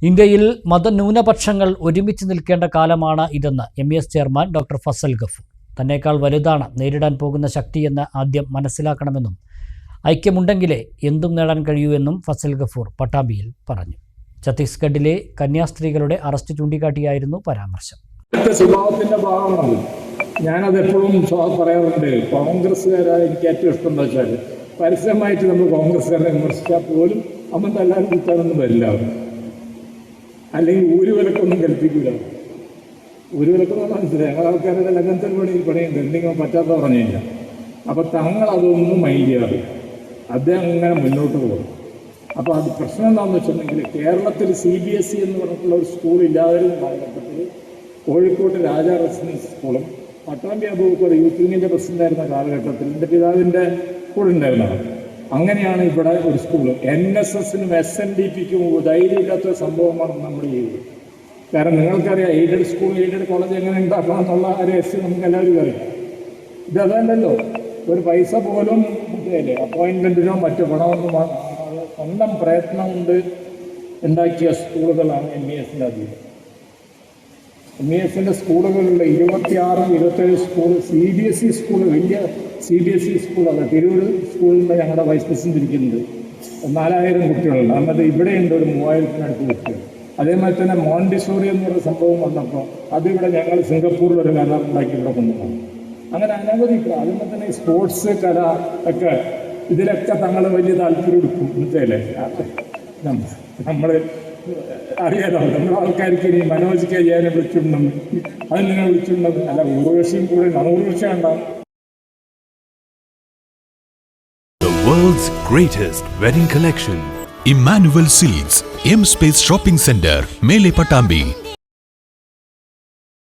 ഇന്ത്യയിൽ മതന്യൂനപക്ഷങ്ങൾ ഒരുമിച്ച് നിൽക്കേണ്ട കാലമാണ് ഇതെന്ന് MES chairman doctor Fazal Gafoor. തന്നേക്കാൾ വലുതാണ് നേരിടാൻ പോകുന്ന ശക്തിയെന്ന് ആദ്യം മനസ്സിലാക്കണമെന്നും ഐക്യമുണ്ടെങ്കിലേ എന്തും നേടാൻ കഴിയൂ എന്നും ഫസൽ ഗഫൂർ പട്ടാമ്പിയിൽ പറഞ്ഞു. ഛത്തീസ്ഗഡിലെ കന്യാസ്ത്രീകളുടെ അറസ്റ്റ് ചൂണ്ടിക്കാട്ടിയായിരുന്നു പരാമർശം. സ്വഭാവത്തിന്റെ ഭാഗമാണ്. ഞാനത് എപ്പോഴും പറയാറുണ്ട്. കോൺഗ്രസ്സുകാരായ എനിക്ക് ഏറ്റവും ഇഷ്ടം എന്താ വെച്ചാൽ പരസ്യമായിട്ട് നമ്മൾ കോൺഗ്രസ്സുകാരെ വിമർശിച്ചാൽ പോലും അമ്മ എല്ലാവരും കുത്താനൊന്നും വരില്ല. അല്ലെങ്കിൽ ഊരുവിലക്കൊന്നും കൽപ്പിക്കില്ല. ഊരുവിലക്കൊന്നും മനസ്സിലായി. ഞങ്ങൾ ആൾക്കാരുടെ ലഗനത്തിൽ പണിയുണ്ട്. എന്തെങ്കിലും പറ്റാത്ത പറഞ്ഞില്ല. അപ്പം തങ്ങളതൊന്നും മൈൻഡ് ചെയ്യാറ്. അദ്ദേഹം അങ്ങനെ മുന്നോട്ട് പോകും. അപ്പോൾ അത് പ്രശ്നം എന്താണെന്ന് വെച്ചിട്ടുണ്ടെങ്കിൽ കേരളത്തിൽ CBSE എന്ന് പറഞ്ഞിട്ടുള്ള ഒരു സ്കൂൾ ഇല്ലാതിരുന്ന കാലഘട്ടത്തിൽ കോഴിക്കോട് രാജാ റെസിഡൻസ് സ്കൂളും പട്ടാമ്പി അബൂബക്കർ യൂത്ത് വിങ്ങിൻ്റെ പ്രസിഡൻ്റായിരുന്ന കാലഘട്ടത്തിൽ എൻ്റെ പിതാവിൻ്റെ സ്കൂൾ ഉണ്ടായിരുന്നതാണ്. അങ്ങനെയാണ് ഇവിടെ ഒരു സ്കൂൾ. NSSനും SNDPക്കും ധൈര്യമില്ലാത്ത സംഭവമാണ് നമ്മൾ ചെയ്തത്. കാരണം നിങ്ങൾക്കറിയാം എയ്ഡഡ് സ്കൂൾ എയ്ഡഡ് കോളേജ് എങ്ങനെ ഉണ്ടാക്കണം എന്നുള്ള രഹസ്യം നമുക്ക് എല്ലാവരും അറിയാം. ഇതല്ലല്ലോ, ഒരു പൈസ പോലും അപ്പോയിൻമെൻറ്റിനോ മറ്റു പണമൊന്നും സ്വന്തം പ്രയത്നം കൊണ്ട് ഉണ്ടാക്കിയ സ്കൂളുകളാണ് MESൻ്റെ അധീനം. MESൻ്റെ സ്കൂളുകളുള്ള 26-27 സ്കൂൾ CBSE സ്കൂൾ, വലിയ CBSE സ്കൂളാണ്. തിരൂർ സ്കൂളിൻ്റെ ഞങ്ങളുടെ വൈസ് പ്രസിഡന്റ് ഇരിക്കുന്നുണ്ട്. 4000 കുട്ടികളുണ്ട്. അന്നത്തെ ഇവിടെയുണ്ട് ഒരു 3000-നടുത്ത് കുട്ടികൾ. അതേമാതിരി തന്നെ മോണ്ടിസോറി എന്ന് പറയുന്ന സംഭവം വന്നപ്പോൾ അതിവിടെ ഞങ്ങൾ സിംഗപ്പൂരിൽ ഒരു കല ഉണ്ടാക്കി ഇവിടെ കൊണ്ടുപോകും. അങ്ങനെ അനവധി. അതിൻ്റെ തന്നെ സ്പോർട്സ് കല ഒക്കെ ഇതിലൊക്കെ തങ്ങൾ വലിയ താല്പര്യം എടുക്കും. മനസ്സിലല്ലേ? നമ്മൾ അറിയാലോ, നമ്മുടെ ആൾക്കാർക്ക് ഇനി മനോജിക്ക ചെയ്യാനെ വിളിച്ചിട്ടുണ്ടെന്ന് അത് നിങ്ങൾ വിളിച്ചിട്ടുണ്ടെന്ന്. അല്ല, ഊർവശിയും കൂടെ ഊർവശം ഉണ്ടാവും. The world's greatest wedding collection. Emmanuel Silks, M Space Shopping Center, Mele Patambi.